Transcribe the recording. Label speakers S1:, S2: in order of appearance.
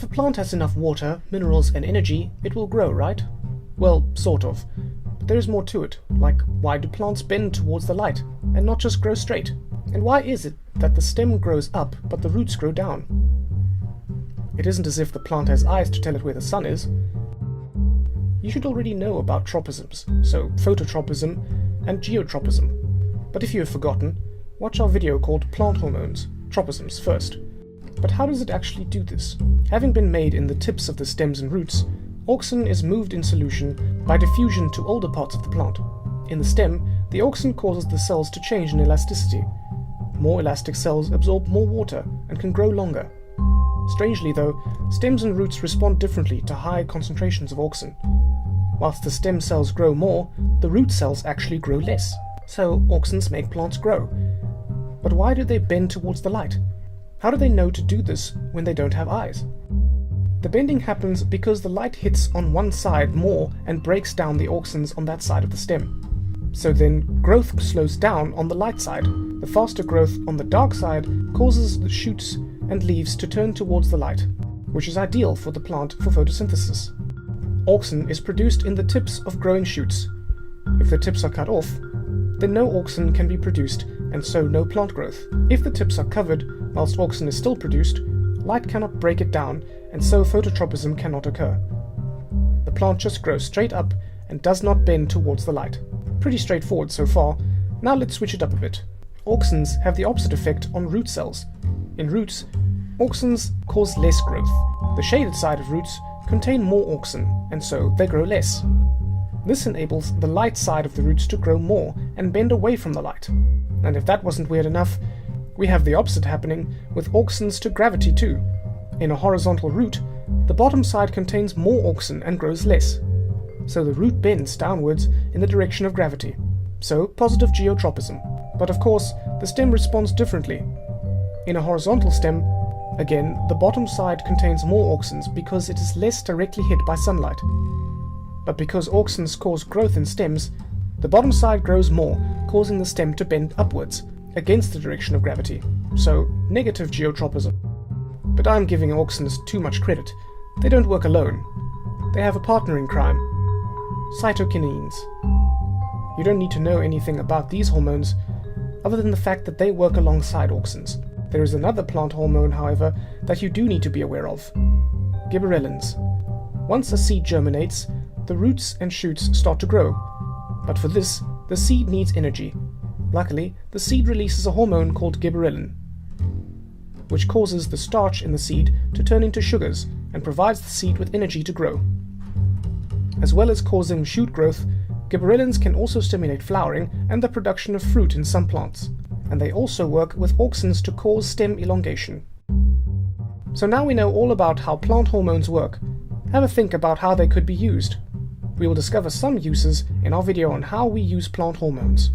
S1: a plant has enough water, minerals and energy, it will grow, right? Well, sort of. But there is more to it, like why do plants bend towards the light and not just grow straight? And why is it that the stem grows up but the roots grow down? It isn't as if the plant has eyes to tell it where the sun is. You should already know about tropisms, so phototropism and geotropism. But if you have forgotten, watch our video called Plant Hormones, Tropisms first. But how does it actually do this? Having been made in the tips of the stems and roots, auxin is moved in solution by diffusion to older parts of the plant. In the stem, the auxin causes the cells to change in elasticity. More elastic cells absorb more water and can grow longer. Strangely though, stems and roots respond differently to high concentrations of auxin. Whilst the stem cells grow more, the root cells actually grow less. So auxins make plants grow. But why do they bend towards the light? How do they know to do this when they don't have eyes? The bending happens because the light hits on one side more and breaks down the auxins on that side of the stem. So then growth slows down on the light side. The faster growth on the dark side causes the shoots and leaves to turn towards the light, which is ideal for the plant for photosynthesis. Auxin is produced in the tips of growing shoots. If the tips are cut off, then no auxin can be produced and so no plant growth. If the tips are covered whilst auxin is still produced, light cannot break it down and so phototropism cannot occur. The plant just grows straight up and does not bend towards the light. Pretty straightforward so far. Now let's switch it up a bit. Auxins have the opposite effect on root cells. In roots, auxins cause less growth. The shaded side of roots contain more auxin, and so they grow less. This enables the light side of the roots to grow more and bend away from the light. And if that wasn't weird enough, we have the opposite happening with auxins to gravity too. In a horizontal root, the bottom side contains more auxin and grows less. So the root bends downwards in the direction of gravity. So positive geotropism. But of course, the stem responds differently. In a horizontal stem, again, the bottom side contains more auxins because it is less directly hit by sunlight. But because auxins cause growth in stems, the bottom side grows more, causing the stem to bend upwards, against the direction of gravity. So, negative geotropism. But I'm giving auxins too much credit. They don't work alone. They have a partner in crime. Cytokinins. You don't need to know anything about these hormones, other than the fact that they work alongside auxins. There is another plant hormone, however, that you do need to be aware of. Gibberellins. Once a seed germinates, the roots and shoots start to grow. But for this, the seed needs energy. Luckily, the seed releases a hormone called gibberellin, which causes the starch in the seed to turn into sugars and provides the seed with energy to grow. As well as causing shoot growth, gibberellins can also stimulate flowering and the production of fruit in some plants, and they also work with auxins to cause stem elongation. So now we know all about how plant hormones work. Have a think about how they could be used. We will discover some uses in our video on how we use plant hormones.